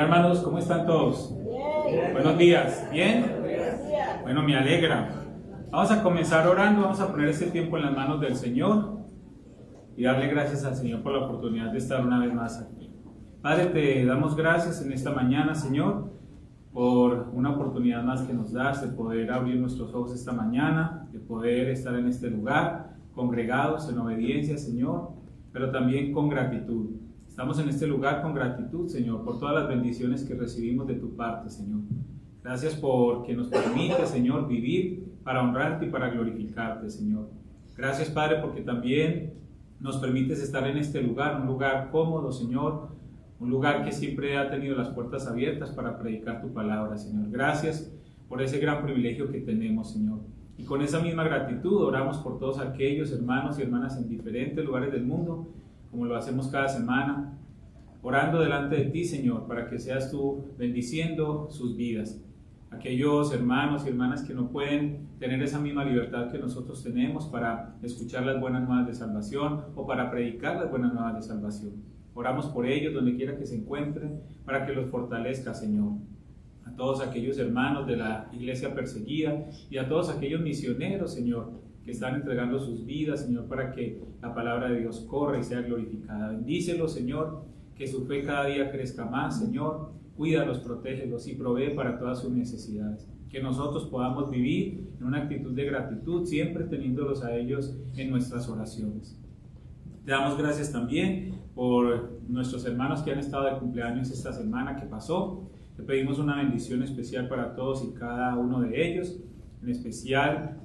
Hola hermanos, ¿cómo están todos? Bien. Buenos días, ¿bien? Bueno, me alegra. Vamos a comenzar orando, vamos a poner este tiempo en las manos del Señor y darle gracias al Señor por la oportunidad de estar una vez más aquí. Padre, te damos gracias en esta mañana, Señor, por una oportunidad más que nos das de poder abrir nuestros ojos esta mañana, de poder estar en este lugar, congregados en obediencia, Señor, pero también con gratitud. Estamos en este lugar con gratitud, Señor, por todas las bendiciones que recibimos de tu parte, Señor. Gracias porque nos permite, Señor, vivir para honrarte y para glorificarte, Señor. Gracias, Padre, porque también nos permites estar en este lugar, un lugar cómodo, Señor, un lugar que siempre ha tenido las puertas abiertas para predicar tu palabra, Señor. Gracias por ese gran privilegio que tenemos, Señor. Y con esa misma gratitud oramos por todos aquellos hermanos y hermanas en diferentes lugares del mundo, como lo hacemos cada semana, orando delante de ti, Señor, para que seas tú bendiciendo sus vidas. Aquellos hermanos y hermanas que no pueden tener esa misma libertad que nosotros tenemos para escuchar las buenas nuevas de salvación o para predicar las buenas nuevas de salvación. Oramos por ellos donde quiera que se encuentren, para que los fortalezca, Señor. A todos aquellos hermanos de la iglesia perseguida y a todos aquellos misioneros, Señor, que están entregando sus vidas, Señor, para que la palabra de Dios corra y sea glorificada. Bendícelos, Señor, que su fe cada día crezca más, Señor. Cuídalos, protégelos y provee para todas sus necesidades. Que nosotros podamos vivir en una actitud de gratitud, siempre teniéndolos a ellos en nuestras oraciones. Te damos gracias también por nuestros hermanos que han estado de cumpleaños esta semana que pasó. Te pedimos una bendición especial para todos y cada uno de ellos, en especial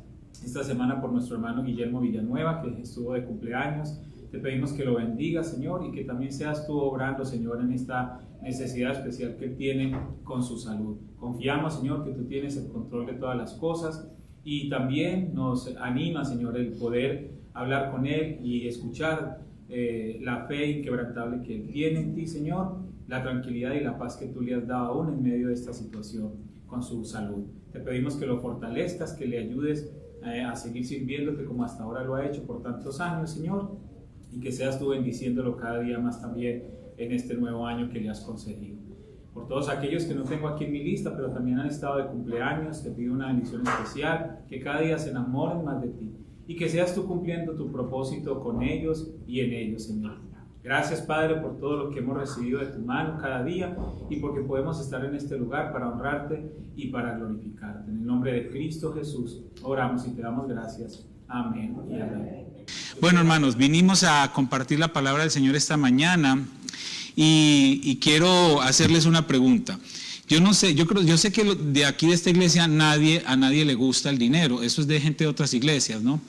esta semana por nuestro hermano Guillermo Villanueva, que estuvo de cumpleaños. Te pedimos que lo bendigas, Señor, y que también seas tú obrando, Señor, en esta necesidad especial que él tiene con su salud. Confiamos, Señor, que tú tienes el control de todas las cosas y también nos anima, Señor, el poder hablar con él y escuchar la fe inquebrantable que él tiene en ti, Señor, la tranquilidad y la paz que tú le has dado aún en medio de esta situación con su salud. Te pedimos que lo fortalezcas, que le ayudes a seguir sirviéndote como hasta ahora lo ha hecho por tantos años, Señor, y que seas tú bendiciéndolo cada día más también en este nuevo año que le has concedido. Por todos aquellos que no tengo aquí en mi lista, pero también han estado de cumpleaños, te pido una bendición especial, que cada día se enamoren más de ti y que seas tú cumpliendo tu propósito con ellos y en ellos, Señor. Gracias, Padre, por todo lo que hemos recibido de tu mano cada día y porque podemos estar en este lugar para honrarte y para glorificarte. En el nombre de Cristo Jesús oramos y te damos gracias. Amén y amén. Bueno, hermanos, vinimos a compartir la palabra del Señor esta mañana y quiero hacerles una pregunta. Yo sé que de aquí de esta iglesia a nadie le gusta el dinero. Eso es de gente de otras iglesias, ¿no?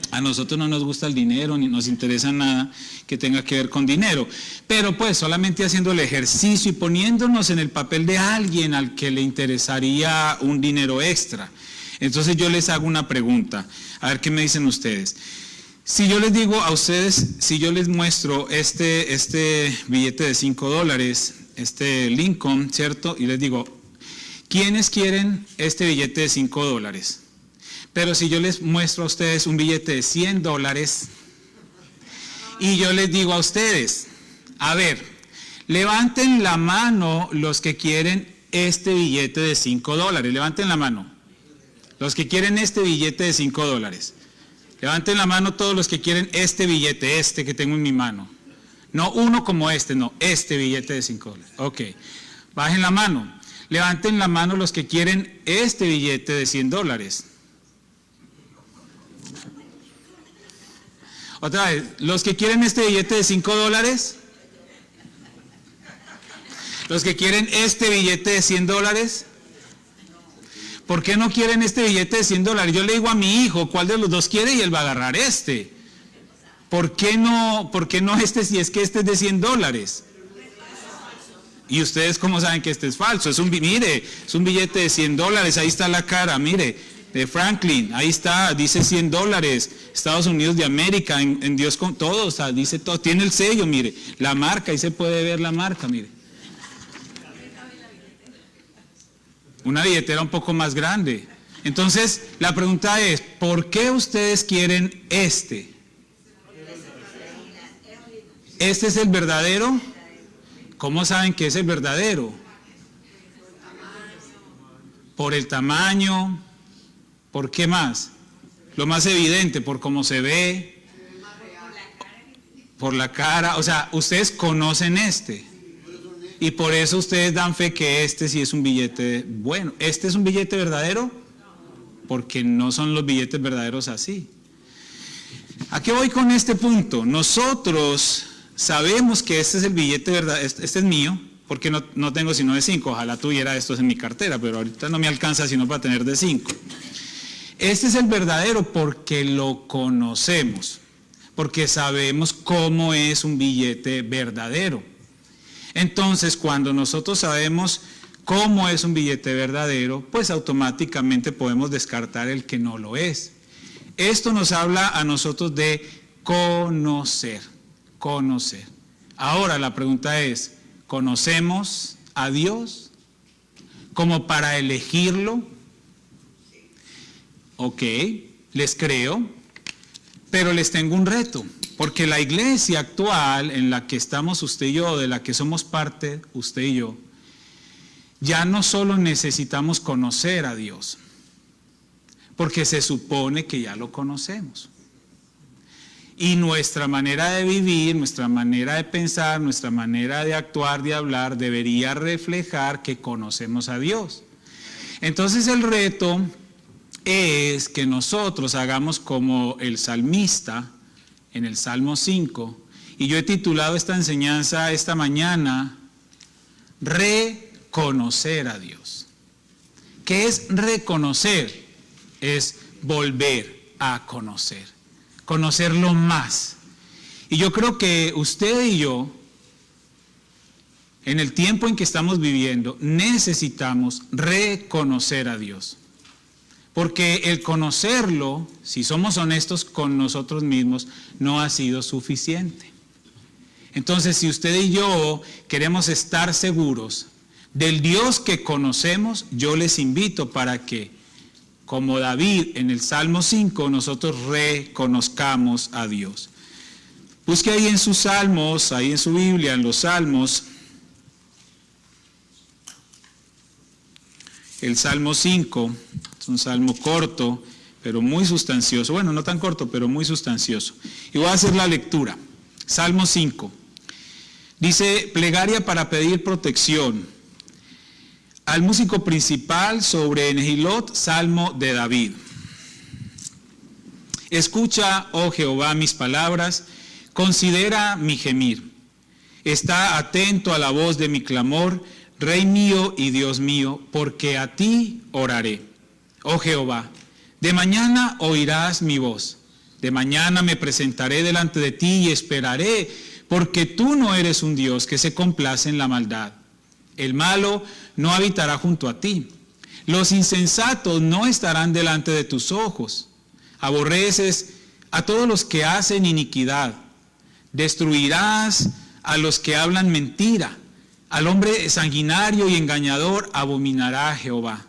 A nosotros no nos gusta el dinero ni nos interesa nada que tenga que ver con dinero, pero pues solamente haciendo el ejercicio y poniéndonos en el papel de alguien al que le interesaría un dinero extra. Entonces yo les hago una pregunta, a ver qué me dicen ustedes. Si yo les digo a ustedes, si yo les muestro este billete de $5, este Lincoln, ¿cierto? Y les digo, ¿quiénes quieren este billete de $5? Pero si yo les muestro a ustedes un billete de $100 y yo les digo a ustedes, a ver, levanten la mano los que quieren este billete de $5, levanten la mano. Los que quieren este billete de $5. Levanten la mano todos los que quieren este billete, este que tengo en mi mano. No uno como este, no, este billete de $5. Ok, bajen la mano. Levanten la mano los que quieren este billete de $100. Otra vez, los que quieren este billete de $5. Los que quieren este billete de $100. ¿Por qué no quieren este billete de $100? Yo le digo a mi hijo, ¿cuál de los dos quiere? Y él va a agarrar este. ¿Por qué no este si es que este es de $100? Y ustedes cómo saben que este es falso. Es un billete de $100, ahí está la cara, mire, de Franklin, ahí está, dice $100, Estados Unidos de América, en Dios con todo, o sea, dice todo, tiene el sello, mire, la marca, ahí se puede ver la marca, mire. Una billetera un poco más grande. Entonces, la pregunta es, ¿por qué ustedes quieren este? ¿Este es el verdadero? ¿Cómo saben que es el verdadero? Por el tamaño. ¿Por qué más? Lo más evidente, por cómo se ve, por la cara. O sea, ustedes conocen este. Y por eso ustedes dan fe que este sí es un billete bueno. ¿Este es un billete verdadero? Porque no son los billetes verdaderos así. ¿A qué voy con este punto? Nosotros sabemos que este es el billete verdadero, este es mío, porque no tengo sino de 5. Ojalá tuviera estos en mi cartera, pero ahorita no me alcanza sino para tener de 5. Este es el verdadero porque lo conocemos, porque sabemos cómo es un billete verdadero. Entonces, cuando nosotros sabemos cómo es un billete verdadero, pues automáticamente podemos descartar el que no lo es. Esto nos habla a nosotros de conocer. Ahora la pregunta es, ¿conocemos a Dios como para elegirlo? Ok, les creo, pero les tengo un reto, porque la iglesia actual en la que estamos usted y yo, de la que somos parte usted y yo, ya no solo necesitamos conocer a Dios, porque se supone que ya lo conocemos. Y nuestra manera de vivir, nuestra manera de pensar, nuestra manera de actuar, de hablar, debería reflejar que conocemos a Dios. Entonces el reto es que nosotros hagamos como el salmista en el Salmo 5, y yo he titulado esta enseñanza esta mañana, reconocer a Dios. ¿Qué es reconocer? Es volver a conocerlo más. Y yo creo que usted y yo, en el tiempo en que estamos viviendo, necesitamos reconocer a Dios. Porque el conocerlo, si somos honestos con nosotros mismos, no ha sido suficiente. Entonces, si usted y yo queremos estar seguros del Dios que conocemos, yo les invito para que, como David en el Salmo 5, nosotros reconozcamos a Dios. Busque ahí en sus salmos, ahí en su Biblia, en los salmos, el Salmo 5, es un salmo corto, pero muy sustancioso. Bueno, no tan corto, pero muy sustancioso. Y voy a hacer la lectura. Salmo 5. Dice, plegaria para pedir protección. Al músico principal sobre Nehilot, Salmo de David. Escucha, oh Jehová, mis palabras, considera mi gemir. Está atento a la voz de mi clamor, Rey mío y Dios mío, porque a ti oraré. Oh Jehová, de mañana oirás mi voz. De mañana me presentaré delante de ti y esperaré, porque tú no eres un Dios que se complace en la maldad. El malo no habitará junto a ti. Los insensatos no estarán delante de tus ojos. Aborreces a todos los que hacen iniquidad. Destruirás a los que hablan mentira. Al hombre sanguinario y engañador abominará Jehová.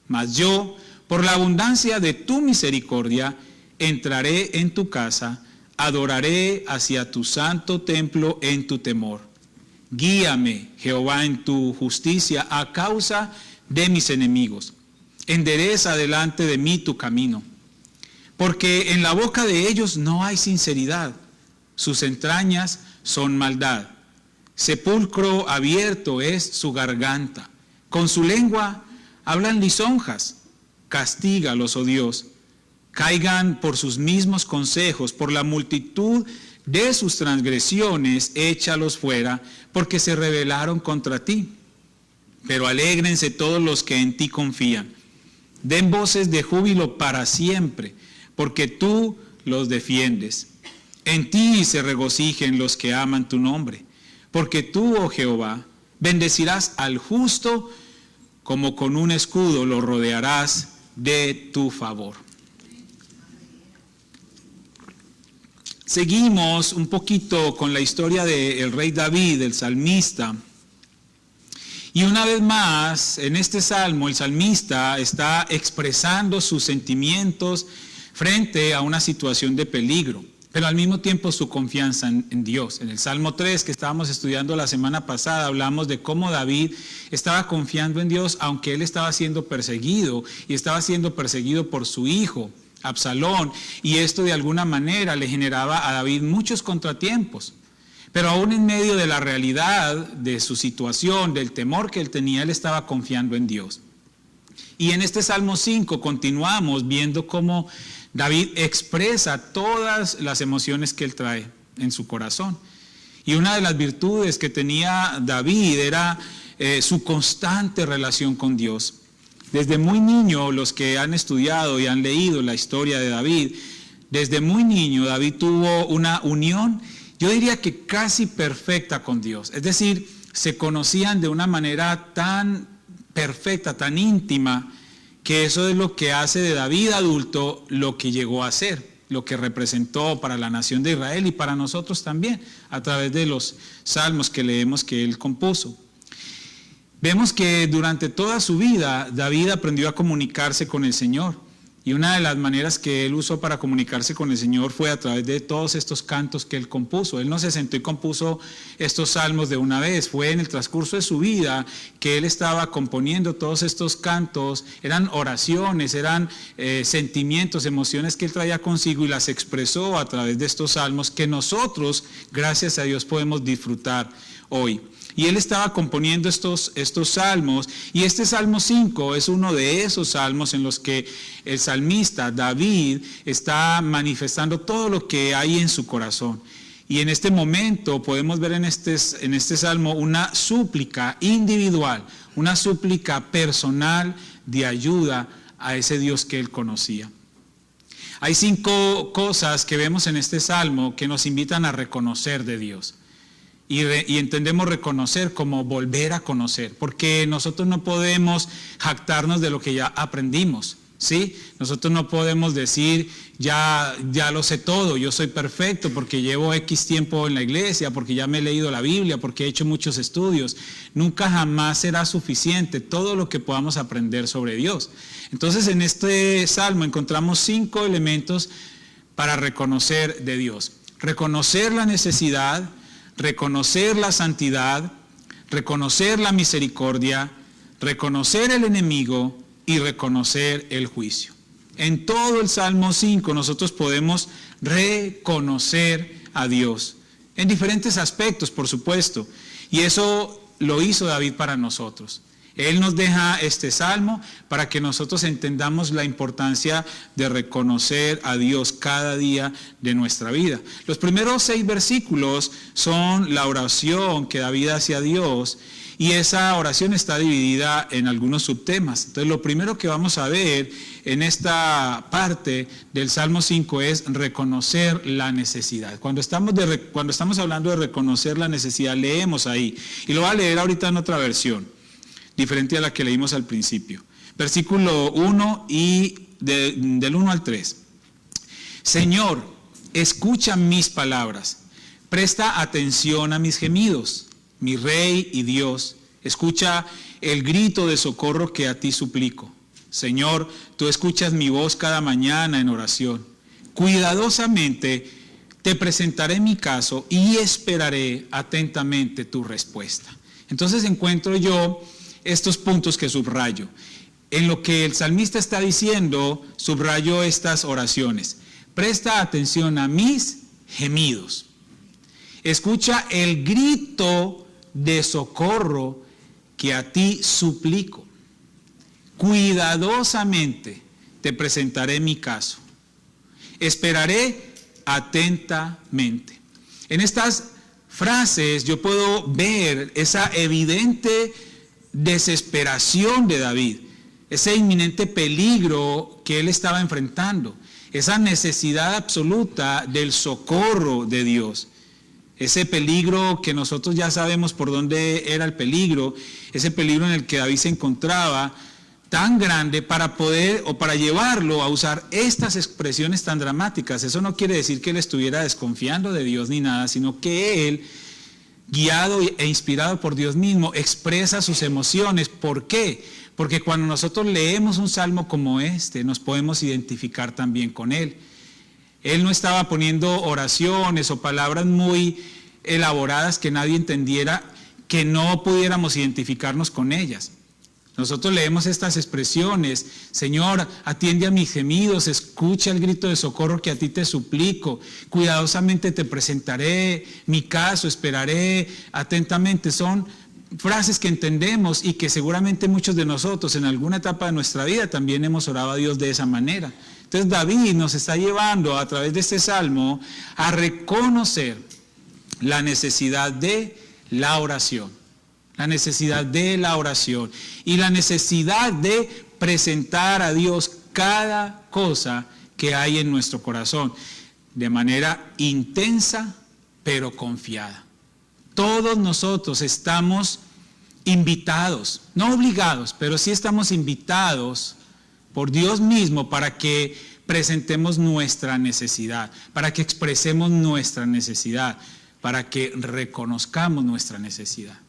Mas yo, por la abundancia de tu misericordia, entraré en tu casa, adoraré hacia tu santo templo en tu temor. Guíame, Jehová, en tu justicia a causa de mis enemigos. Endereza delante de mí tu camino. Porque en la boca de ellos no hay sinceridad. Sus entrañas son maldad. Sepulcro abierto es su garganta. Con su lengua hablan lisonjas. Castígalos, oh Dios. Caigan por sus mismos consejos, por la multitud de sus transgresiones, échalos fuera, porque se rebelaron contra ti. Pero alégrense todos los que en ti confían. Den voces de júbilo para siempre, porque tú los defiendes. En ti se regocijen los que aman tu nombre. Porque tú, oh Jehová, bendecirás al justo, como con un escudo lo rodearás de tu favor. Seguimos un poquito con la historia del rey David, el salmista. Y una vez más, en este salmo, el salmista está expresando sus sentimientos frente a una situación de peligro, pero al mismo tiempo su confianza en Dios. En el Salmo 3 que estábamos estudiando la semana pasada, hablamos de cómo David estaba confiando en Dios, aunque él estaba siendo perseguido, y estaba siendo perseguido por su hijo, Absalón, y esto de alguna manera le generaba a David muchos contratiempos. Pero aún en medio de la realidad de su situación, del temor que él tenía, él estaba confiando en Dios. Y en este Salmo 5 continuamos viendo cómo David expresa todas las emociones que él trae en su corazón. Y una de las virtudes que tenía David era su constante relación con Dios. Desde muy niño, los que han estudiado y han leído la historia de David, desde muy niño David tuvo una unión, yo diría que casi perfecta con Dios. Es decir, se conocían de una manera tan perfecta, tan íntima, que eso es lo que hace de David adulto lo que llegó a ser, lo que representó para la nación de Israel y para nosotros también, a través de los salmos que leemos que él compuso. Vemos que durante toda su vida David aprendió a comunicarse con el Señor. Y una de las maneras que él usó para comunicarse con el Señor fue a través de todos estos cantos que él compuso. Él no se sentó y compuso estos salmos de una vez. Fue en el transcurso de su vida que él estaba componiendo todos estos cantos. Eran oraciones, eran sentimientos, emociones que él traía consigo y las expresó a través de estos salmos que nosotros, gracias a Dios, podemos disfrutar hoy. Y él estaba componiendo estos salmos, y este Salmo 5 es uno de esos salmos en los que el salmista David está manifestando todo lo que hay en su corazón. Y en este momento podemos ver en este salmo una súplica individual, una súplica personal de ayuda a ese Dios que él conocía. Hay 5 cosas que vemos en este salmo que nos invitan a reconocer de Dios. Y entendemos reconocer como volver a conocer, porque nosotros no podemos jactarnos de lo que ya aprendimos, ¿sí? Nosotros no podemos decir, ya lo sé todo, yo soy perfecto porque llevo X tiempo en la iglesia, porque ya me he leído la Biblia, porque he hecho muchos estudios. Nunca jamás será suficiente todo lo que podamos aprender sobre Dios. Entonces en este salmo encontramos 5 elementos para reconocer de Dios. Reconocer la necesidad, reconocer la santidad, reconocer la misericordia, reconocer el enemigo y reconocer el juicio. En todo el Salmo 5 nosotros podemos reconocer a Dios, en diferentes aspectos, por supuesto, y eso lo hizo David para nosotros. Él nos deja este salmo para que nosotros entendamos la importancia de reconocer a Dios cada día de nuestra vida. Los primeros 6 versículos son la oración que David hace a Dios, y esa oración está dividida en algunos subtemas. Entonces lo primero que vamos a ver en esta parte del Salmo 5 es reconocer la necesidad. Cuando estamos hablando de reconocer la necesidad, leemos ahí, y lo voy a leer ahorita en otra versión, diferente a la que leímos al principio. Versículo 1 y del 1 al 3. Señor, escucha mis palabras, presta atención a mis gemidos, mi Rey y Dios, escucha el grito de socorro que a ti suplico. Señor, tú escuchas mi voz cada mañana en oración. Cuidadosamente te presentaré mi caso y esperaré atentamente tu respuesta. Entonces encuentro yo estos puntos que subrayo. En lo que el salmista está diciendo, subrayo estas oraciones. Presta atención a mis gemidos. Escucha el grito de socorro que a ti suplico. Cuidadosamente te presentaré mi caso. Esperaré atentamente. En estas frases yo puedo ver esa evidente desesperación de David, ese inminente peligro que él estaba enfrentando, esa necesidad absoluta del socorro de Dios, ese peligro que nosotros ya sabemos por dónde era el peligro, ese peligro en el que David se encontraba, tan grande para poder o para llevarlo a usar estas expresiones tan dramáticas. Eso no quiere decir que él estuviera desconfiando de Dios ni nada, sino que él, guiado e inspirado por Dios mismo, expresa sus emociones. ¿Por qué? Porque cuando nosotros leemos un salmo como este, nos podemos identificar también con él. Él no estaba poniendo oraciones o palabras muy elaboradas que nadie entendiera, que no pudiéramos identificarnos con ellas. Nosotros leemos estas expresiones: Señor, atiende a mis gemidos, escucha el grito de socorro que a ti te suplico, cuidadosamente te presentaré mi caso, esperaré atentamente. Son frases que entendemos y que seguramente muchos de nosotros en alguna etapa de nuestra vida también hemos orado a Dios de esa manera. Entonces David nos está llevando a través de este salmo a reconocer la necesidad de la oración. La necesidad de la oración y la necesidad de presentar a Dios cada cosa que hay en nuestro corazón de manera intensa pero confiada. Todos nosotros estamos invitados, no obligados, pero sí estamos invitados por Dios mismo para que presentemos nuestra necesidad, para que expresemos nuestra necesidad, para que reconozcamos nuestra necesidad.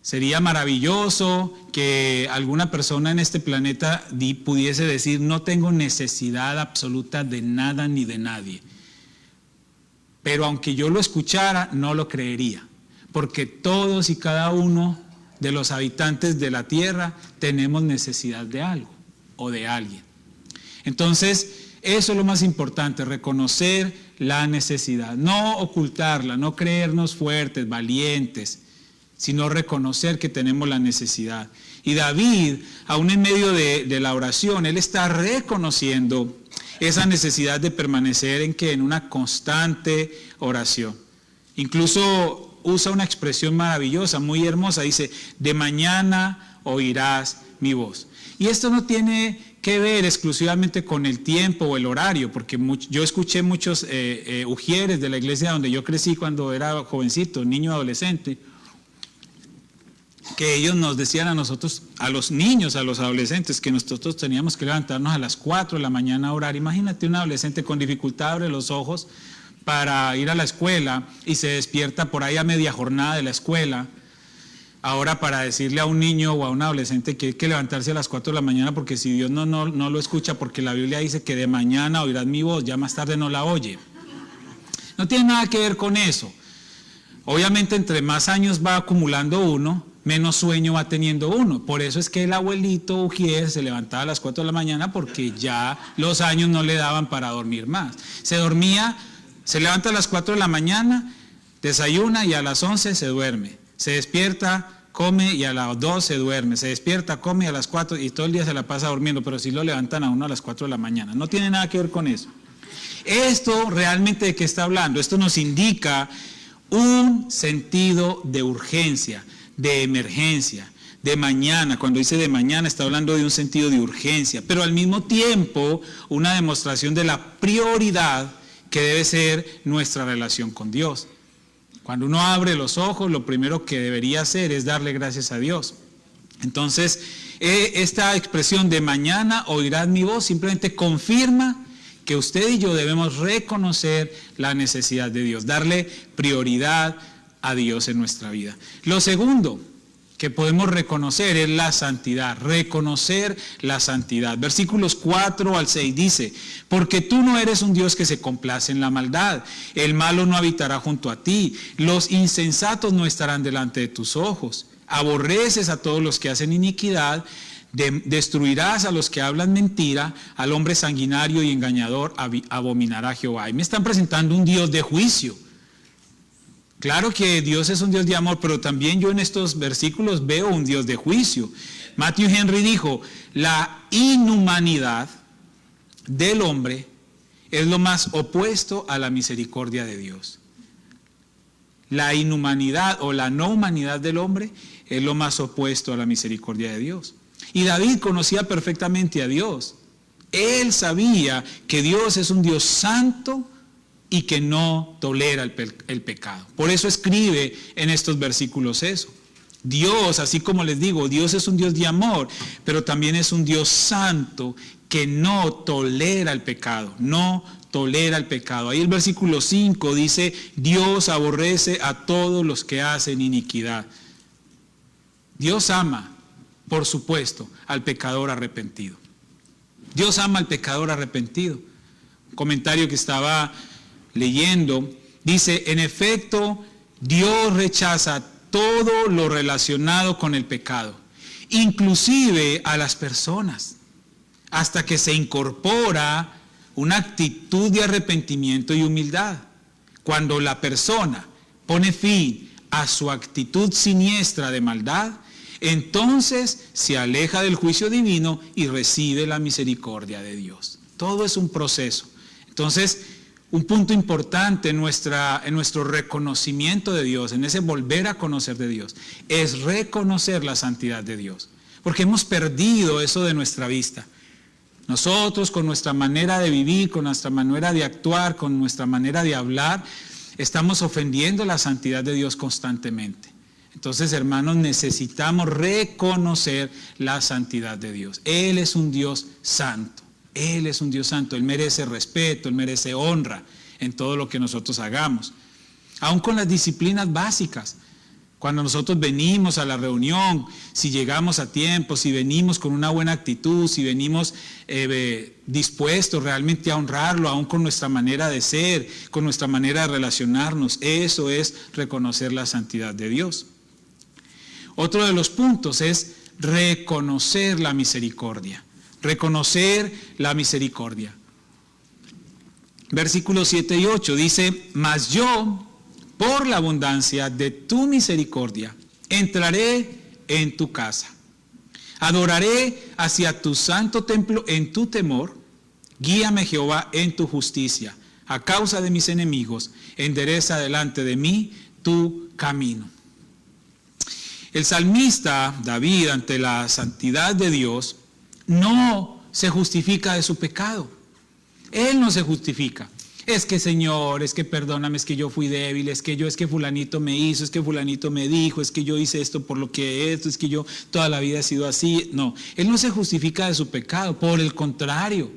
Sería maravilloso que alguna persona en este planeta pudiese decir: no tengo necesidad absoluta de nada ni de nadie. Pero aunque yo lo escuchara, no lo creería, porque todos y cada uno de los habitantes de la tierra tenemos necesidad de algo o de alguien. Entonces, eso es lo más importante, reconocer la necesidad, no ocultarla, no creernos fuertes, valientes, sino reconocer que tenemos la necesidad. Y David, aún en medio de la oración, él está reconociendo esa necesidad de permanecer en una constante oración. Incluso usa una expresión maravillosa, muy hermosa, dice: de mañana oirás mi voz. Y esto no tiene que ver exclusivamente con el tiempo o el horario, porque yo escuché muchos ujieres de la iglesia donde yo crecí cuando era jovencito, niño, adolescente, que ellos nos decían a nosotros, a los niños, a los adolescentes, que nosotros teníamos que levantarnos a las 4 de la mañana a orar. Imagínate un adolescente con dificultad, abre los ojos para ir a la escuela y se despierta por ahí a media jornada de la escuela. Ahora, para decirle a un niño o a un adolescente que hay que levantarse a las 4 de la mañana, porque si Dios no lo escucha, porque la Biblia dice que de mañana oirás mi voz, ya más tarde no la oye. No tiene nada que ver con eso. Obviamente, entre más años va acumulando uno, menos sueño va teniendo uno. Por eso es que el abuelito Ujier se levantaba a las 4 de la mañana, porque ya los años no le daban para dormir más. Se levanta a las 4 de la mañana, desayuna y a las 11 se duerme. Se despierta, come y a las 2 se duerme. Se despierta, come y a las 4 y todo el día se la pasa durmiendo, pero sí lo levantan a uno a las 4 de la mañana. No tiene nada que ver con eso. Esto realmente, ¿de qué está hablando? Esto nos indica un sentido de urgencia, de emergencia, de mañana. Cuando dice de mañana está hablando de un sentido de urgencia, pero al mismo tiempo una demostración de la prioridad que debe ser nuestra relación con Dios. Cuando uno abre los ojos, lo primero que debería hacer es darle gracias a Dios. Entonces, esta expresión de mañana oirás mi voz simplemente confirma que usted y yo debemos reconocer la necesidad de Dios, darle prioridad a Dios en nuestra vida. Lo segundo que podemos reconocer es la santidad, reconocer la santidad. Versículos 4 al 6 dice: porque tú no eres un Dios que se complace en la maldad, el malo no habitará junto a ti, los insensatos no estarán delante de tus ojos, aborreces a todos los que hacen iniquidad, destruirás a los que hablan mentira, al hombre sanguinario y engañador abominará Jehová. Y me están presentando un Dios de juicio. Claro que Dios es un Dios de amor, pero también yo en estos versículos veo un Dios de juicio. Matthew Henry dijo: la inhumanidad del hombre es lo más opuesto a la misericordia de Dios. La inhumanidad o la no humanidad del hombre es lo más opuesto a la misericordia de Dios. Y David conocía perfectamente a Dios. Él sabía que Dios es un Dios santo y que no tolera el pecado. Por eso escribe en estos versículos eso. Dios, así como les digo, Dios es un Dios de amor, pero también es un Dios santo que no tolera el pecado, no tolera el pecado. Ahí el versículo 5 dice: Dios aborrece a todos los que hacen iniquidad. Dios ama, por supuesto, al pecador arrepentido. Dios ama al pecador arrepentido. comentario que estaba leyendo, dice, en efecto, Dios rechaza todo lo relacionado con el pecado, inclusive a las personas, hasta que se incorpora una actitud de arrepentimiento y humildad. Cuando la persona pone fin a su actitud siniestra de maldad, entonces se aleja del juicio divino y recibe la misericordia de Dios. Todo es un proceso. Entonces, un punto importante en nuestro reconocimiento de Dios, en ese volver a conocer de Dios, es reconocer la santidad de Dios. Porque hemos perdido eso de nuestra vista. Nosotros, con nuestra manera de vivir, con nuestra manera de actuar, con nuestra manera de hablar, estamos ofendiendo la santidad de Dios constantemente. Entonces, hermanos, necesitamos reconocer la santidad de Dios. Él es un Dios santo. Él es un Dios santo. Él merece respeto, Él merece honra en todo lo que nosotros hagamos. Aún con las disciplinas básicas. Cuando nosotros venimos a la reunión, si llegamos a tiempo, si venimos con una buena actitud, si venimos dispuestos realmente a honrarlo, aún con nuestra manera de ser, con nuestra manera de relacionarnos, eso es reconocer la santidad de Dios. Otro de los puntos es reconocer la misericordia. Reconocer la misericordia. Versículos 7 y 8 dice, mas yo, por la abundancia de tu misericordia, entraré en tu casa. Adoraré hacia tu santo templo en tu temor. Guíame, Jehová, en tu justicia. A causa de mis enemigos, endereza delante de mí tu camino. El salmista David, ante la santidad de Dios, no se justifica de su pecado. Él no se justifica. Es que, Señor, es que perdóname, es que yo fui débil, es que fulanito me hizo, es que fulanito me dijo, es que yo hice esto por lo que esto, es que yo toda la vida he sido así. No, él no se justifica de su pecado, por el contrario.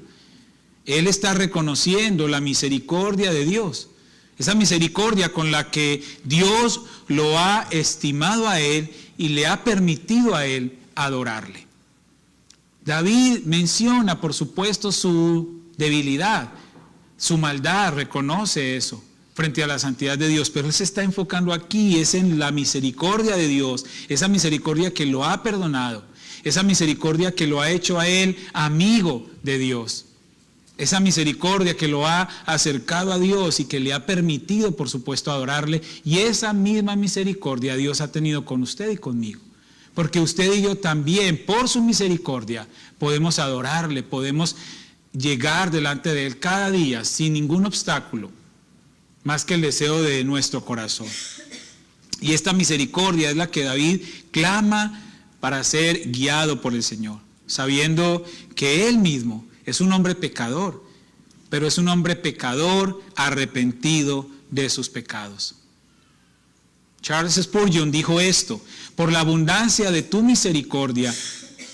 Él está reconociendo la misericordia de Dios. Esa misericordia con la que Dios lo ha estimado a él y le ha permitido a él adorarle. David menciona, por supuesto, su debilidad, su maldad, reconoce eso frente a la santidad de Dios, pero él se está enfocando aquí, es en la misericordia de Dios, esa misericordia que lo ha perdonado, esa misericordia que lo ha hecho a él amigo de Dios, esa misericordia que lo ha acercado a Dios y que le ha permitido, por supuesto, adorarle, y esa misma misericordia Dios ha tenido con usted y conmigo. Porque usted y yo también, por su misericordia, podemos adorarle, podemos llegar delante de Él cada día sin ningún obstáculo, más que el deseo de nuestro corazón. Y esta misericordia es la que David clama para ser guiado por el Señor, sabiendo que Él mismo es un hombre pecador, pero es un hombre pecador arrepentido de sus pecados. Charles Spurgeon dijo esto: por la abundancia de tu misericordia,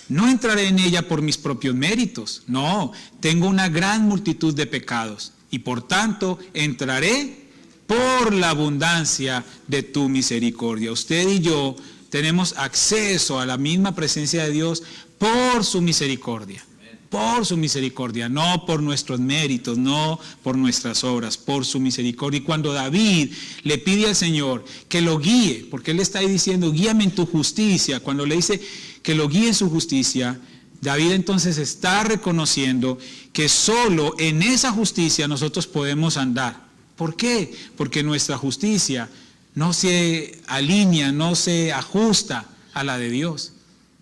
no entraré en ella por mis propios méritos. No, tengo una gran multitud de pecados y por tanto entraré por la abundancia de tu misericordia. Usted y yo tenemos acceso a la misma presencia de Dios por su misericordia. Por su misericordia, no por nuestros méritos, no por nuestras obras, por su misericordia. Y cuando David le pide al Señor que lo guíe, porque él está ahí diciendo, guíame en tu justicia, cuando le dice que lo guíe en su justicia, David entonces está reconociendo que solo en esa justicia nosotros podemos andar. ¿Por qué? Porque nuestra justicia no se alinea, no se ajusta a la de Dios.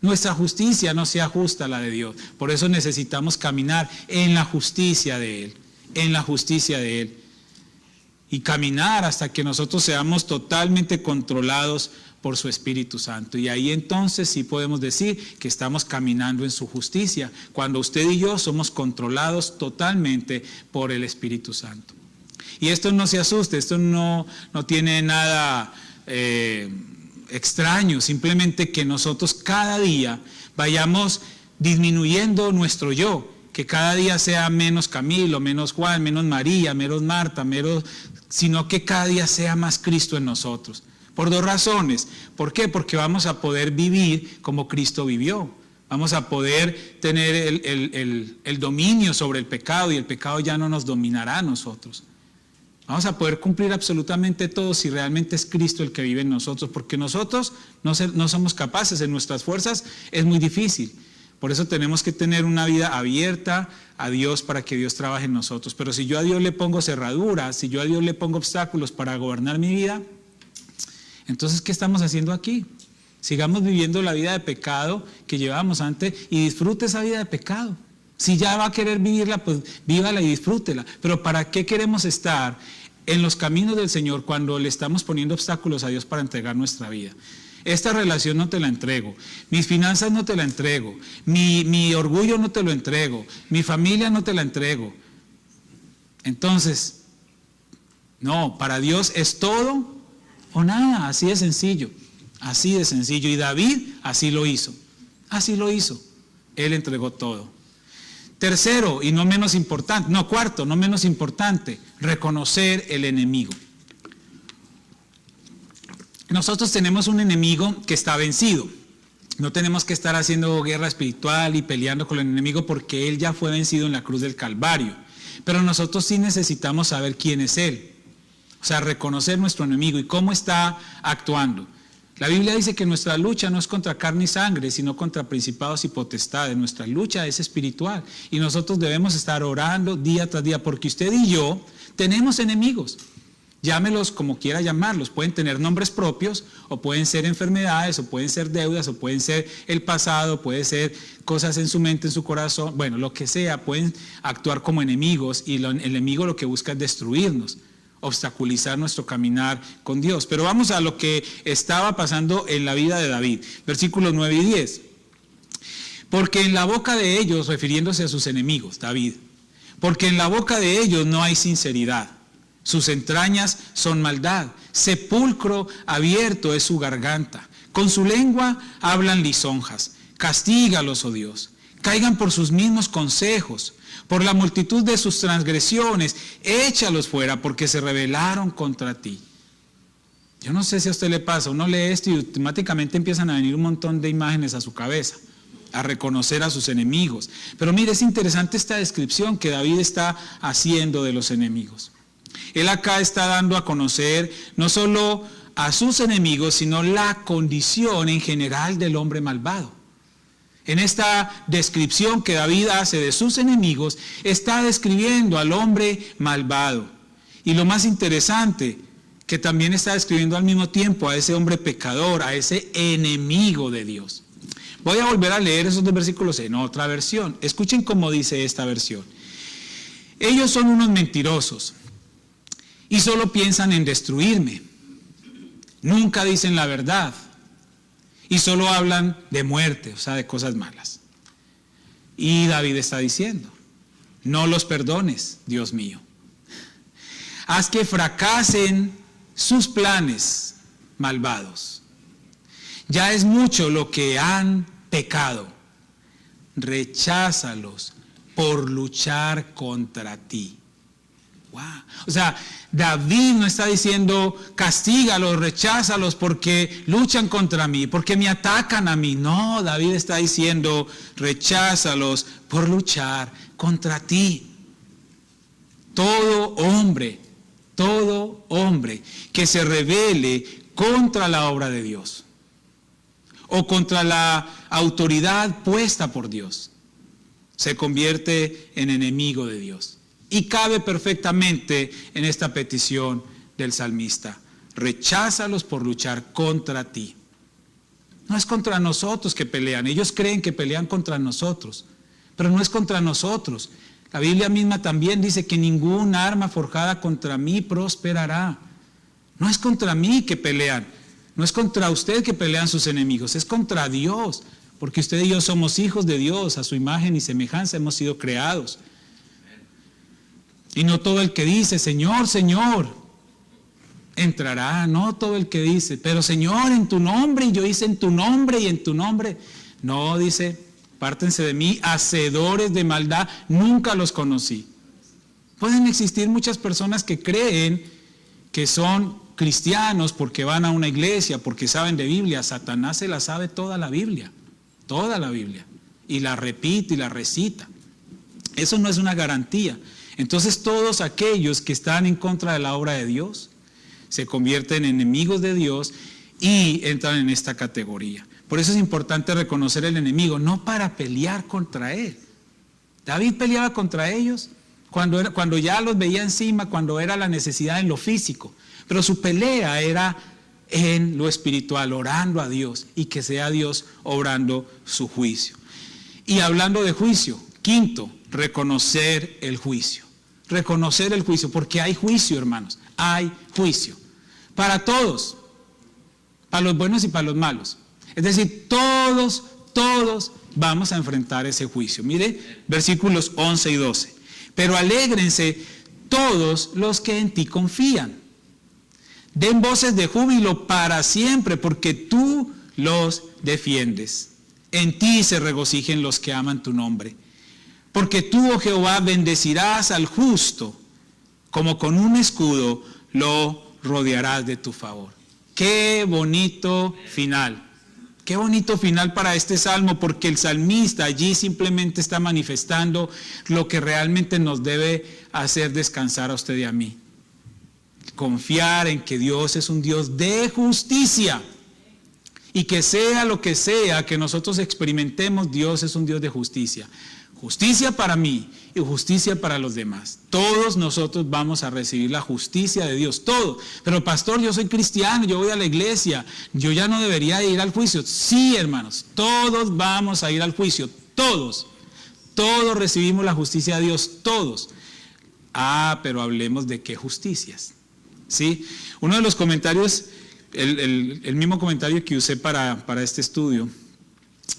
Nuestra justicia no se ajusta a la de Dios. Por eso necesitamos caminar en la justicia de Él. En la justicia de Él. Y caminar hasta que nosotros seamos totalmente controlados por su Espíritu Santo. Y ahí entonces sí podemos decir que estamos caminando en su justicia. Cuando usted y yo somos controlados totalmente por el Espíritu Santo. Y esto no se asuste, esto no tiene nada extraño, simplemente que nosotros cada día vayamos disminuyendo nuestro yo, que cada día sea menos Camilo, menos Juan, menos María, menos Marta, sino que cada día sea más Cristo en nosotros. Por dos razones. ¿Por qué? Porque vamos a poder vivir como Cristo vivió. Vamos a poder tener el dominio sobre el pecado y el pecado ya no nos dominará a nosotros. Vamos a poder cumplir absolutamente todo si realmente es Cristo el que vive en nosotros, porque nosotros no somos capaces, en nuestras fuerzas es muy difícil. Por eso tenemos que tener una vida abierta a Dios para que Dios trabaje en nosotros. Pero si yo a Dios le pongo cerraduras, si yo a Dios le pongo obstáculos para gobernar mi vida, entonces ¿qué estamos haciendo aquí? Sigamos viviendo la vida de pecado que llevábamos antes y disfrute esa vida de pecado. Si ya va a querer vivirla, pues vívala y disfrútela. Pero ¿para qué queremos estar en los caminos del Señor cuando le estamos poniendo obstáculos a Dios para entregar nuestra vida? Esta relación no te la entrego, mis finanzas no te la entrego, mi orgullo no te lo entrego, mi familia no te la entrego. Entonces, no, para Dios es todo o nada, así de sencillo, así de sencillo. Y David así lo hizo, él entregó todo. Tercero, y no menos importante, no, cuarto, no menos importante, reconocer el enemigo. Nosotros tenemos un enemigo que está vencido. No tenemos que estar haciendo guerra espiritual y peleando con el enemigo porque él ya fue vencido en la cruz del Calvario. Pero nosotros sí necesitamos saber quién es él. O sea, reconocer nuestro enemigo y cómo está actuando. La Biblia dice que nuestra lucha no es contra carne y sangre, sino contra principados y potestades. Nuestra lucha es espiritual y nosotros debemos estar orando día tras día porque usted y yo tenemos enemigos. Llámelos como quiera llamarlos, pueden tener nombres propios o pueden ser enfermedades o pueden ser deudas o pueden ser el pasado, puede ser cosas en su mente, en su corazón, bueno, lo que sea, pueden actuar como enemigos y el enemigo lo que busca es destruirnos, obstaculizar nuestro caminar con Dios. Pero vamos a lo que estaba pasando en la vida de David, versículos 9 y 10. Porque en la boca de ellos, refiriéndose a sus enemigos, David, porque en la boca de ellos no hay sinceridad. Sus entrañas son maldad, sepulcro abierto es su garganta. Con su lengua hablan lisonjas. Castígalos, oh Dios. Caigan por sus mismos consejos. Por la multitud de sus transgresiones, échalos fuera porque se rebelaron contra ti. Yo no sé si a usted le pasa, uno lee esto y automáticamente empiezan a venir un montón de imágenes a su cabeza, a reconocer a sus enemigos. Pero mire, es interesante esta descripción que David está haciendo de los enemigos. Él acá está dando a conocer no solo a sus enemigos, sino la condición en general del hombre malvado. En esta descripción que David hace de sus enemigos, está describiendo al hombre malvado. Y lo más interesante, que también está describiendo al mismo tiempo a ese hombre pecador, a ese enemigo de Dios. Voy a volver a leer esos dos versículos en otra versión. Escuchen cómo dice esta versión. Ellos son unos mentirosos y solo piensan en destruirme. Nunca dicen la verdad y solo hablan de muerte, o sea, de cosas malas. Y David está diciendo, no los perdones, Dios mío. Haz que fracasen sus planes malvados. Ya es mucho lo que han pecado. Recházalos por luchar contra ti. Wow. O sea, David no está diciendo castígalos, recházalos porque luchan contra mí, porque me atacan a mí. No, David está diciendo recházalos por luchar contra ti. Todo hombre que se rebele contra la obra de Dios o contra la autoridad puesta por Dios se convierte en enemigo de Dios. Y cabe perfectamente en esta petición del salmista. Recházalos por luchar contra ti. No es contra nosotros que pelean. Ellos creen que pelean contra nosotros. Pero no es contra nosotros. La Biblia misma también dice que ningún arma forjada contra mí prosperará. No es contra mí que pelean. No es contra usted que pelean sus enemigos. Es contra Dios. Porque usted y yo somos hijos de Dios. A su imagen y semejanza hemos sido creados. Y no todo el que dice, Señor, Señor, entrará. No todo el que dice, pero Señor, en tu nombre, y yo hice en tu nombre y en tu nombre. No, dice, pártense de mí, hacedores de maldad, nunca los conocí. Pueden existir muchas personas que creen que son cristianos porque van a una iglesia, porque saben de Biblia. Satanás se la sabe toda la Biblia, toda la Biblia. y la repite y la recita. Eso no es una garantía. Entonces todos aquellos que están en contra de la obra de Dios se convierten en enemigos de Dios y entran en esta categoría. Por eso es importante reconocer el enemigo, no para pelear contra él. David peleaba contra ellos cuando ya los veía encima, cuando era la necesidad en lo físico. Pero su pelea era en lo espiritual, orando a Dios y que sea Dios obrando su juicio. Y hablando de juicio, quinto, reconocer el juicio. Reconocer el juicio, porque hay juicio, hermanos, hay juicio. Para todos, para los buenos y para los malos. Es decir, todos vamos a enfrentar ese juicio. Mire, versículos 11 y 12. Pero alégrense todos los que en ti confían. Den voces de júbilo para siempre, porque tú los defiendes. En ti se regocijen los que aman tu nombre. Porque tú, oh Jehová, bendecirás al justo, como con un escudo lo rodearás de tu favor. Qué bonito final. Qué bonito final para este salmo, porque el salmista allí simplemente está manifestando lo que realmente nos debe hacer descansar a usted y a mí. Confiar en que Dios es un Dios de justicia. Y que sea lo que sea que nosotros experimentemos, Dios es un Dios de justicia. Justicia para mí y justicia para los demás. Todos nosotros vamos a recibir la justicia de Dios, todos. Pero pastor, yo soy cristiano, yo voy a la iglesia, yo ya no debería ir al juicio. Sí, hermanos, todos vamos a ir al juicio, todos. Todos recibimos la justicia de Dios, todos. Pero hablemos de qué justicias. ¿Sí? Uno de los comentarios, el mismo comentario que usé para este estudio,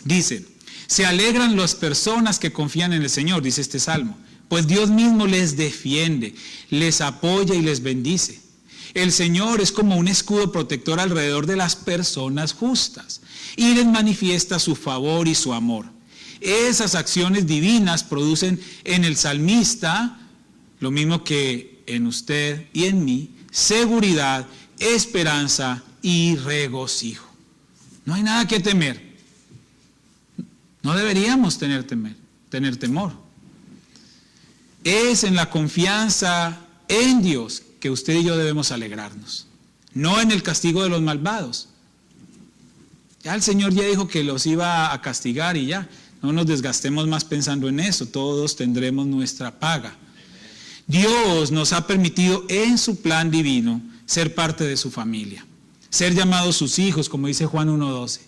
dice: se alegran las personas que confían en el Señor, dice este salmo, pues Dios mismo les defiende, les apoya y les bendice. El Señor es como un escudo protector alrededor de las personas justas y les manifiesta su favor y su amor. Esas acciones divinas producen en el salmista, lo mismo que en usted y en mí, seguridad, esperanza y regocijo. No hay nada que temer. No deberíamos tener temor. Es en la confianza en Dios que usted y yo debemos alegrarnos, no en el castigo de los malvados. Ya el Señor ya dijo que los iba a castigar y ya, no nos desgastemos más pensando en eso, todos tendremos nuestra paga. Dios nos ha permitido en su plan divino ser parte de su familia, ser llamados sus hijos, como dice Juan 1:12.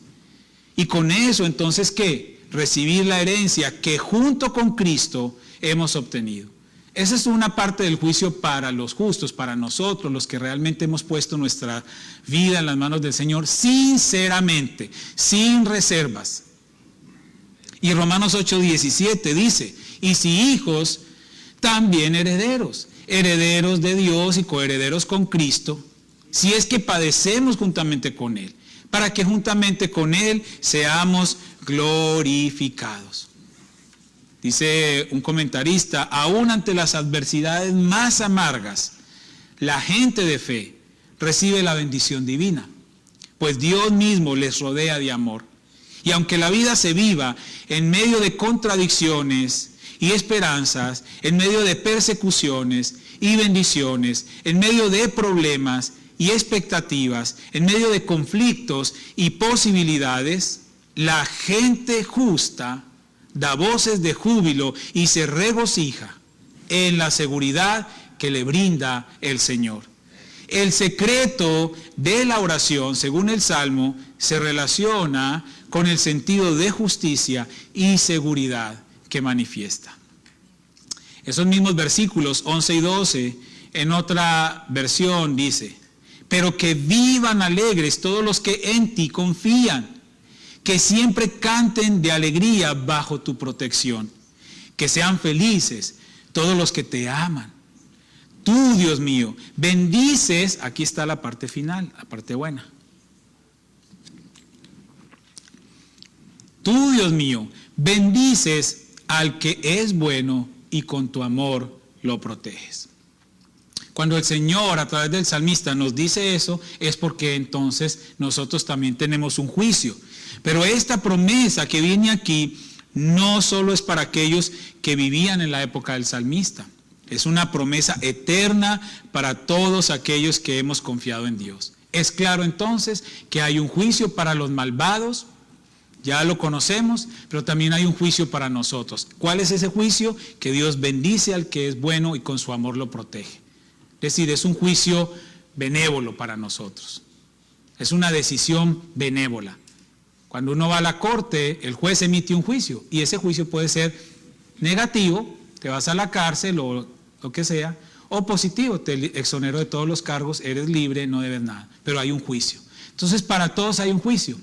Y con eso, entonces, ¿qué? Recibir la herencia que junto con Cristo hemos obtenido. Esa es una parte del juicio para los justos, para nosotros, los que realmente hemos puesto nuestra vida en las manos del Señor, sinceramente, sin reservas. Y Romanos 8:17 dice: y si hijos, también herederos, herederos de Dios y coherederos con Cristo, si es que padecemos juntamente con Él, para que juntamente con Él seamos glorificados. Dice un comentarista: aún ante las adversidades más amargas, la gente de fe recibe la bendición divina, pues Dios mismo les rodea de amor. Y aunque la vida se viva en medio de contradicciones y esperanzas, en medio de persecuciones y bendiciones, en medio de problemas y expectativas, en medio de conflictos y posibilidades, la gente justa da voces de júbilo y se regocija en la seguridad que le brinda el Señor. El secreto de la oración, según el Salmo, se relaciona con el sentido de justicia y seguridad que manifiesta. Esos mismos versículos 11 y 12, en otra versión dice: pero que vivan alegres todos los que en ti confían, que siempre canten de alegría bajo tu protección, que sean felices todos los que te aman. Tú, Dios mío, bendices, aquí está la parte final, la parte buena. Tú, Dios mío, bendices al que es bueno y con tu amor lo proteges. Cuando el Señor a través del salmista nos dice eso, es porque entonces nosotros también tenemos un juicio. Pero esta promesa que viene aquí no solo es para aquellos que vivían en la época del salmista, es una promesa eterna para todos aquellos que hemos confiado en Dios. Es claro entonces que hay un juicio para los malvados, ya lo conocemos, pero también hay un juicio para nosotros. ¿Cuál es ese juicio? Que Dios bendice al que es bueno y con su amor lo protege. Es decir, es un juicio benévolo para nosotros. Es una decisión benévola. Cuando uno va a la corte, el juez emite un juicio y ese juicio puede ser negativo, te vas a la cárcel o lo que sea, o positivo, te exonero de todos los cargos, eres libre, no debes nada, pero hay un juicio. Entonces para todos hay un juicio.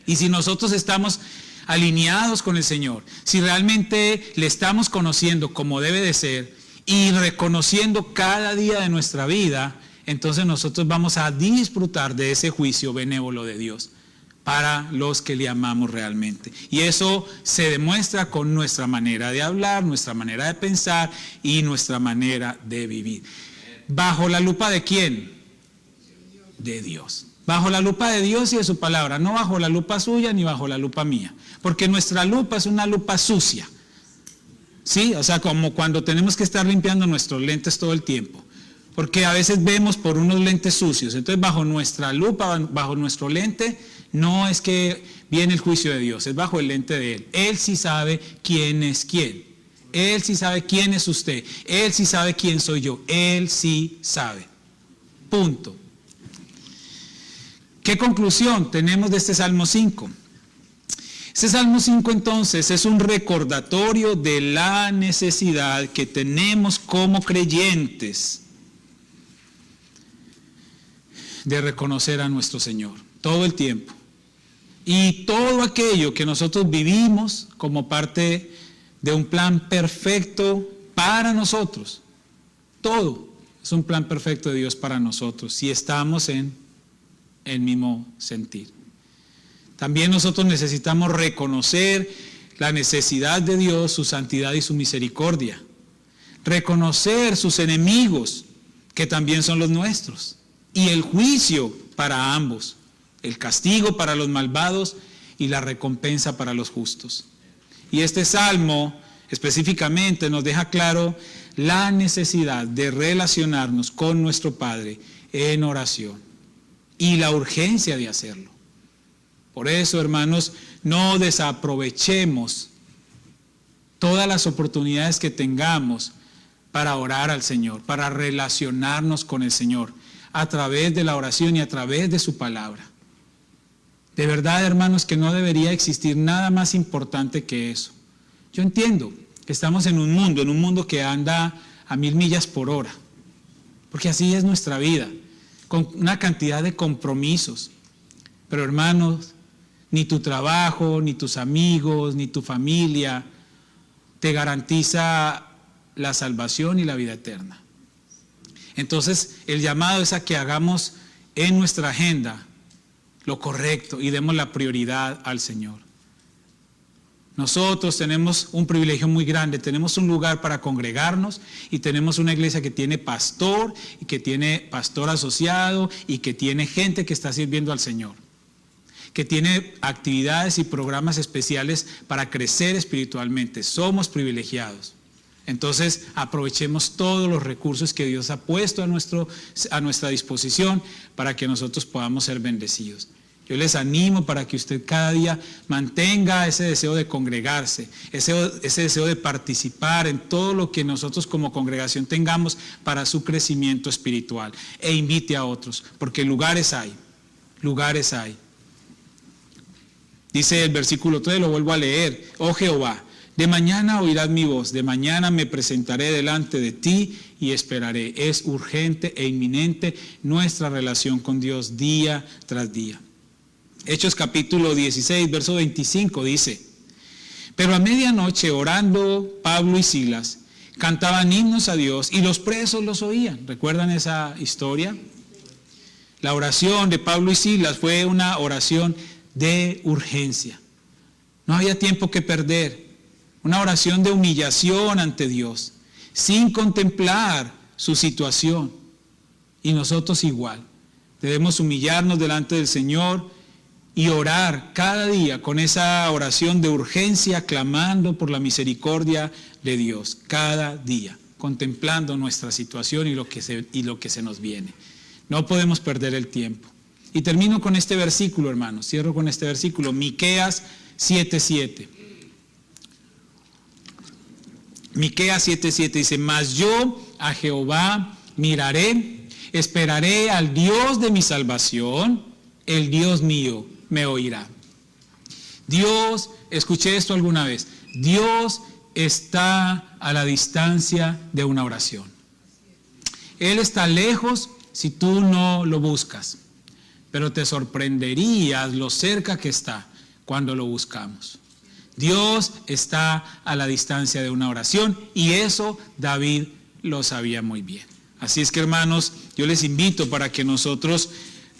Y si nosotros estamos alineados con el Señor, si realmente le estamos conociendo como debe de ser y reconociendo cada día de nuestra vida, entonces nosotros vamos a disfrutar de ese juicio benévolo de Dios para los que le amamos realmente. Y eso se demuestra con nuestra manera de hablar, nuestra manera de pensar y nuestra manera de vivir. ¿Bajo la lupa de quién? De Dios. Bajo la lupa de Dios y de su palabra, no bajo la lupa suya ni bajo la lupa mía. Porque nuestra lupa es una lupa sucia. ¿Sí? O sea, como cuando tenemos que estar limpiando nuestros lentes todo el tiempo. Porque a veces vemos por unos lentes sucios. Entonces, bajo nuestra lupa, bajo nuestro lente, no es que viene el juicio de Dios, es bajo el lente de Él. Él sí sabe quién es quién. Él sí sabe quién es usted. Él sí sabe quién soy yo. Él sí sabe. Punto. ¿Qué conclusión tenemos de este Salmo 5? Este Salmo 5 entonces es un recordatorio de la necesidad que tenemos como creyentes de reconocer a nuestro Señor todo el tiempo. Y todo aquello que nosotros vivimos como parte de un plan perfecto para nosotros, todo es un plan perfecto de Dios para nosotros, si estamos en el mismo sentir. También nosotros necesitamos reconocer la necesidad de Dios, su santidad y su misericordia. Reconocer sus enemigos, que también son los nuestros. Y el juicio para ambos. El castigo para los malvados y la recompensa para los justos. Y este salmo específicamente nos deja claro la necesidad de relacionarnos con nuestro Padre en oración y la urgencia de hacerlo. Por eso, hermanos, no desaprovechemos todas las oportunidades que tengamos para orar al Señor, para relacionarnos con el Señor a través de la oración y a través de su palabra. De verdad, hermanos, que no debería existir nada más importante que eso. Yo entiendo que estamos en un mundo que anda a 1000 millas por hora, porque así es nuestra vida, con una cantidad de compromisos. Pero hermanos, ni tu trabajo, ni tus amigos, ni tu familia te garantiza la salvación y la vida eterna. Entonces, el llamado es a que hagamos en nuestra agenda lo correcto y demos la prioridad al Señor. Nosotros tenemos un privilegio muy grande, tenemos un lugar para congregarnos y tenemos una iglesia que tiene pastor y que tiene pastor asociado y que tiene gente que está sirviendo al Señor, que tiene actividades y programas especiales para crecer espiritualmente. Somos privilegiados. Entonces aprovechemos todos los recursos que Dios ha puesto a nuestra disposición para que nosotros podamos ser bendecidos. Yo les animo para que usted cada día mantenga ese deseo de congregarse, ese deseo de participar en todo lo que nosotros como congregación tengamos para su crecimiento espiritual e invite a otros, porque lugares hay, lugares hay. Dice el versículo 3, lo vuelvo a leer: oh Jehová, de mañana oirás mi voz, de mañana me presentaré delante de ti y esperaré. Es urgente e inminente nuestra relación con Dios día tras día. Hechos capítulo 16, verso 25 dice: pero a medianoche, orando Pablo y Silas, cantaban himnos a Dios y los presos los oían. ¿Recuerdan esa historia? La oración de Pablo y Silas fue una oración de urgencia. No había tiempo que perder. Una oración de humillación ante Dios, sin contemplar su situación. Y nosotros igual. Debemos humillarnos delante del Señor y orar cada día con esa oración de urgencia, clamando por la misericordia de Dios, cada día, contemplando nuestra situación y lo que se nos viene. No podemos perder el tiempo. Y termino con este versículo, hermanos, cierro con este versículo, Miqueas 7:7. Miqueas 7:7 dice, mas yo a Jehová miraré, esperaré al Dios de mi salvación, el Dios mío me oirá. Dios, escuché esto alguna vez, Dios está a la distancia de una oración. Él está lejos si tú no lo buscas, pero te sorprenderías lo cerca que está cuando lo buscamos. Dios está a la distancia de una oración y eso David lo sabía muy bien. Así es que, hermanos, yo les invito para que nosotros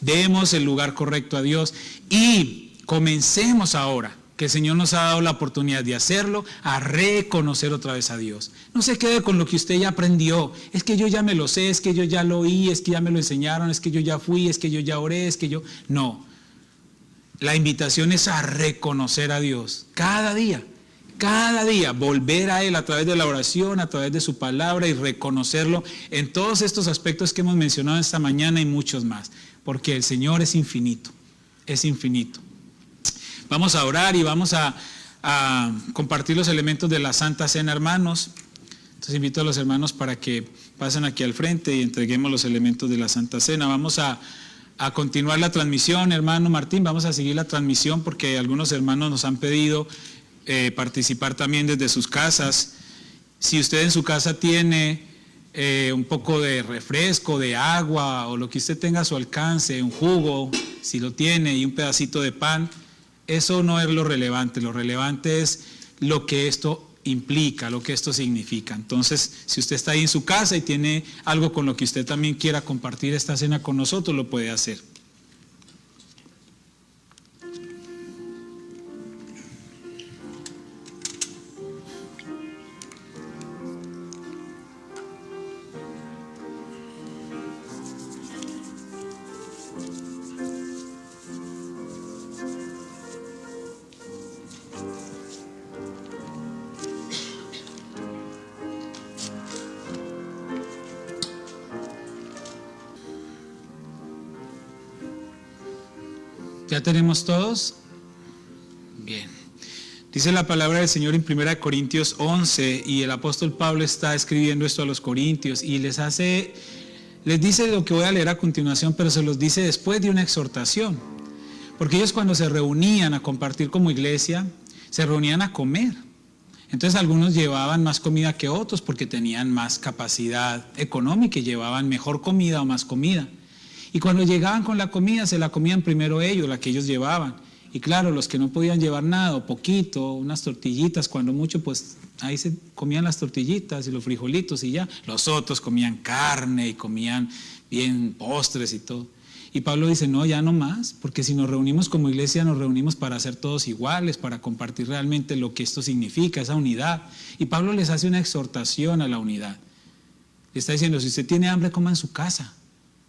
demos el lugar correcto a Dios y comencemos ahora, que el Señor nos ha dado la oportunidad de hacerlo, a reconocer otra vez a Dios. No se quede con lo que usted ya aprendió. Es que yo ya me lo sé, es que yo ya lo oí, es que ya me lo enseñaron, es que yo ya fui, es que yo ya oré, es que yo... No. La invitación es a reconocer a Dios cada día, volver a Él a través de la oración, a través de su palabra y reconocerlo en todos estos aspectos que hemos mencionado esta mañana y muchos más, porque el Señor es infinito, es infinito. Vamos a orar y vamos a compartir los elementos de la Santa Cena, hermanos. Entonces invito a los hermanos para que pasen aquí al frente y entreguemos los elementos de la Santa Cena. Vamos a continuar la transmisión, hermano Martín, vamos a seguir la transmisión porque algunos hermanos nos han pedido participar también desde sus casas. Si usted en su casa tiene un poco de refresco, de agua o lo que usted tenga a su alcance, un jugo, si lo tiene, y un pedacito de pan, eso no es lo relevante es lo que esto implica, lo que esto significa. Entonces, si usted está ahí en su casa y tiene algo con lo que usted también quiera compartir esta cena con nosotros, lo puede hacer. ¿Ya tenemos todos? Bien. Dice la palabra del Señor en 1 Corintios 11 y el apóstol Pablo está escribiendo esto a los corintios y les dice lo que voy a leer a continuación, pero se los dice después de una exhortación. Porque ellos cuando se reunían a compartir como iglesia, se reunían a comer. Entonces algunos llevaban más comida que otros porque tenían más capacidad económica y llevaban mejor comida o más comida. Y cuando llegaban con la comida, se la comían primero ellos, la que ellos llevaban. Y claro, los que no podían llevar nada, o poquito, unas tortillitas, cuando mucho, pues ahí se comían las tortillitas y los frijolitos y ya. Los otros comían carne y comían bien postres y todo. Y Pablo dice, no, ya no más, porque si nos reunimos como iglesia, nos reunimos para ser todos iguales, para compartir realmente lo que esto significa, esa unidad. Y Pablo les hace una exhortación a la unidad. Le está diciendo, si usted tiene hambre, coma en su casa.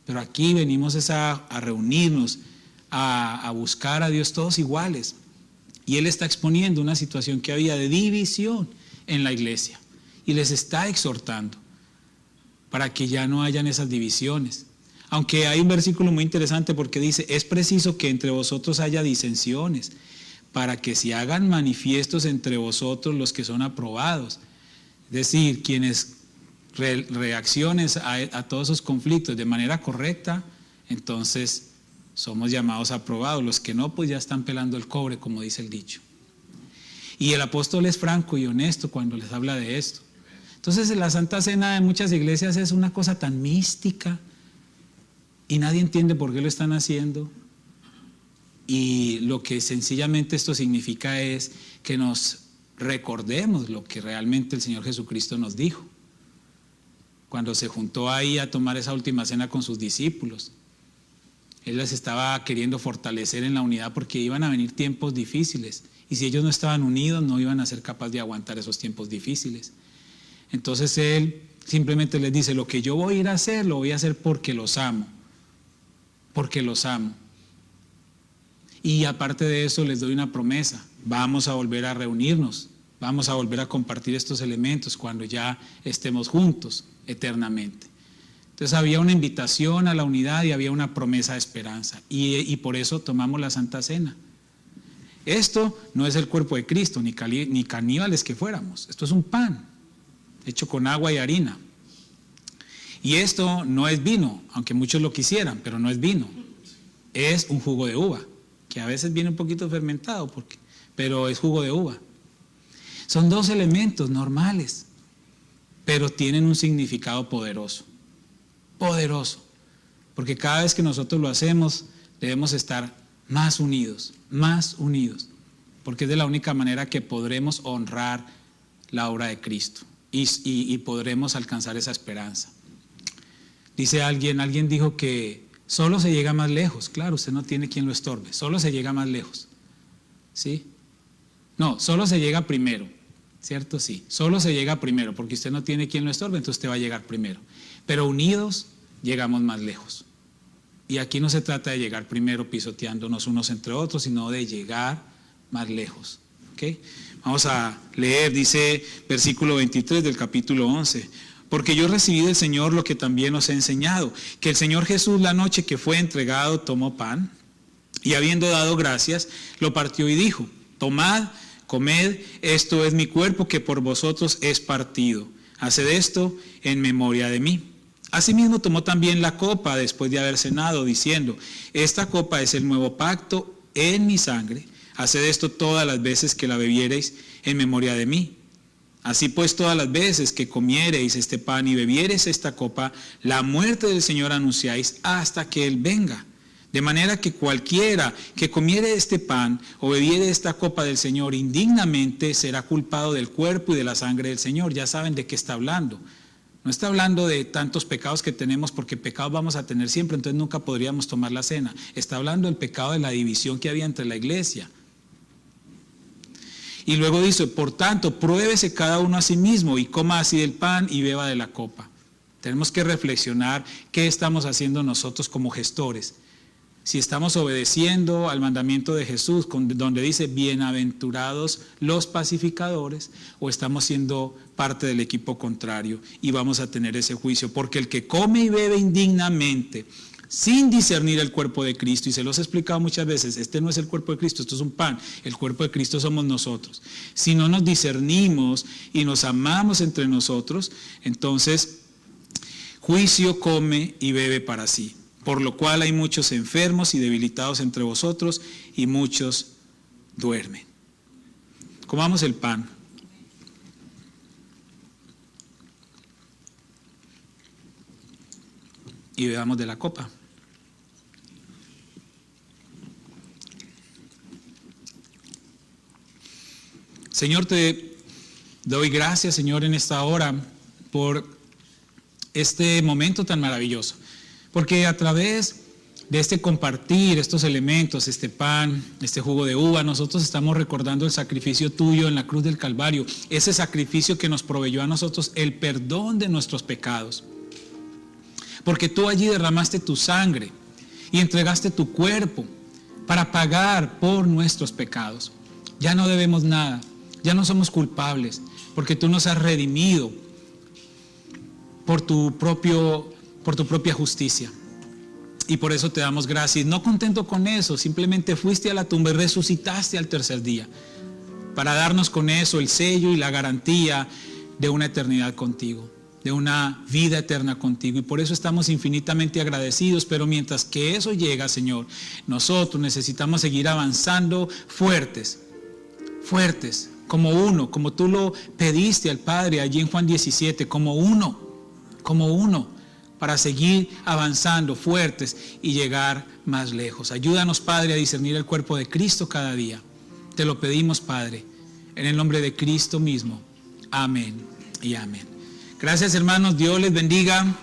Pero aquí venimos a reunirnos, a buscar a Dios todos iguales. Y Él está exponiendo una situación que había de división en la iglesia. Y les está exhortando para que ya no hayan esas divisiones. Aunque hay un versículo muy interesante porque dice, es preciso que entre vosotros haya disensiones, para que se hagan manifiestos entre vosotros los que son aprobados. Es decir, quienes reacciones a todos esos conflictos de manera correcta, entonces somos llamados aprobados. Los que no, pues ya están pelando el cobre, como dice el dicho. Y el apóstol es franco y honesto cuando les habla de esto. Entonces la Santa Cena en muchas iglesias es una cosa tan mística y nadie entiende por qué lo están haciendo. Y lo que sencillamente esto significa es que nos recordemos lo que realmente el Señor Jesucristo nos dijo cuando se juntó ahí a tomar esa última cena con sus discípulos. Él les estaba queriendo fortalecer en la unidad porque iban a venir tiempos difíciles y si ellos no estaban unidos no iban a ser capaces de aguantar esos tiempos difíciles. Entonces Él simplemente les dice, lo que yo voy a ir a hacer, lo voy a hacer porque los amo, porque los amo. Y aparte de eso les doy una promesa, vamos a volver a reunirnos, vamos a volver a compartir estos elementos cuando ya estemos juntos eternamente. Entonces había una invitación a la unidad y había una promesa de esperanza, y por eso tomamos la Santa Cena. Esto no es el cuerpo de Cristo, ni caníbales que fuéramos, esto es un pan hecho con agua y harina. Y esto no es vino, aunque muchos lo quisieran, pero no es vino, es un jugo de uva, que a veces viene un poquito fermentado, pero es jugo de uva. Son dos elementos normales, pero tienen un significado poderoso, porque cada vez que nosotros lo hacemos debemos estar más unidos, porque es de la única manera que podremos honrar la obra de Cristo y podremos alcanzar esa esperanza. Dice alguien dijo que solo se llega más lejos. Claro, usted no tiene quien lo estorbe, solo se llega más lejos, ¿sí? No, solo se llega primero, ¿cierto? Sí, solo se llega primero, porque usted no tiene quien lo estorbe, entonces usted va a llegar primero. Pero unidos llegamos más lejos. Y aquí no se trata de llegar primero pisoteándonos unos entre otros, sino de llegar más lejos. ¿Okay? Vamos a leer, dice versículo 23 del capítulo 11. Porque yo recibí del Señor lo que también os he enseñado, que el Señor Jesús la noche que fue entregado tomó pan, y habiendo dado gracias, lo partió y dijo: tomad, comed, esto es mi cuerpo que por vosotros es partido. Haced esto en memoria de mí. Asimismo tomó también la copa después de haber cenado, diciendo: esta copa es el nuevo pacto en mi sangre. Haced esto todas las veces que la bebiereis en memoria de mí. Así pues, todas las veces que comiereis este pan y bebiereis esta copa, la muerte del Señor anunciáis hasta que Él venga. De manera que cualquiera que comiere este pan o bebiere esta copa del Señor indignamente será culpado del cuerpo y de la sangre del Señor. Ya saben de qué está hablando. No está hablando de tantos pecados que tenemos, porque pecados vamos a tener siempre, entonces nunca podríamos tomar la cena. Está hablando del pecado de la división que había entre la iglesia. Y luego dice: por tanto, pruébese cada uno a sí mismo y coma así del pan y beba de la copa. Tenemos que reflexionar qué estamos haciendo nosotros como gestores. Si estamos obedeciendo al mandamiento de Jesús, donde dice: bienaventurados los pacificadores, o estamos siendo parte del equipo contrario y vamos a tener ese juicio. Porque el que come y bebe indignamente, sin discernir el cuerpo de Cristo, y se los he explicado muchas veces, este no es el cuerpo de Cristo, esto es un pan, el cuerpo de Cristo somos nosotros. Si no nos discernimos y nos amamos entre nosotros, entonces juicio come y bebe para sí. Por lo cual hay muchos enfermos y debilitados entre vosotros, y muchos duermen. Comamos el pan. Y bebamos de la copa. Señor, te doy gracias, Señor, en esta hora por este momento tan maravilloso. Porque a través de este compartir estos elementos, este pan, este jugo de uva, nosotros estamos recordando el sacrificio tuyo en la cruz del Calvario. Ese sacrificio que nos proveyó a nosotros el perdón de nuestros pecados. Porque tú allí derramaste tu sangre y entregaste tu cuerpo para pagar por nuestros pecados. Ya no debemos nada, ya no somos culpables, porque tú nos has redimido por tu propia justicia. Y por eso te damos gracias. No contento con eso, simplemente fuiste a la tumba y resucitaste al tercer día, para darnos con eso el sello y la garantía de una eternidad contigo, de una vida eterna contigo, y por eso estamos infinitamente agradecidos. Pero mientras que eso llega, Señor, nosotros necesitamos seguir avanzando fuertes, como uno, como tú lo pediste al Padre allí en Juan 17, como uno, para seguir avanzando fuertes y llegar más lejos. Ayúdanos, Padre, a discernir el cuerpo de Cristo cada día. Te lo pedimos, Padre, en el nombre de Cristo mismo. Amén y amén. Gracias, hermanos. Dios les bendiga.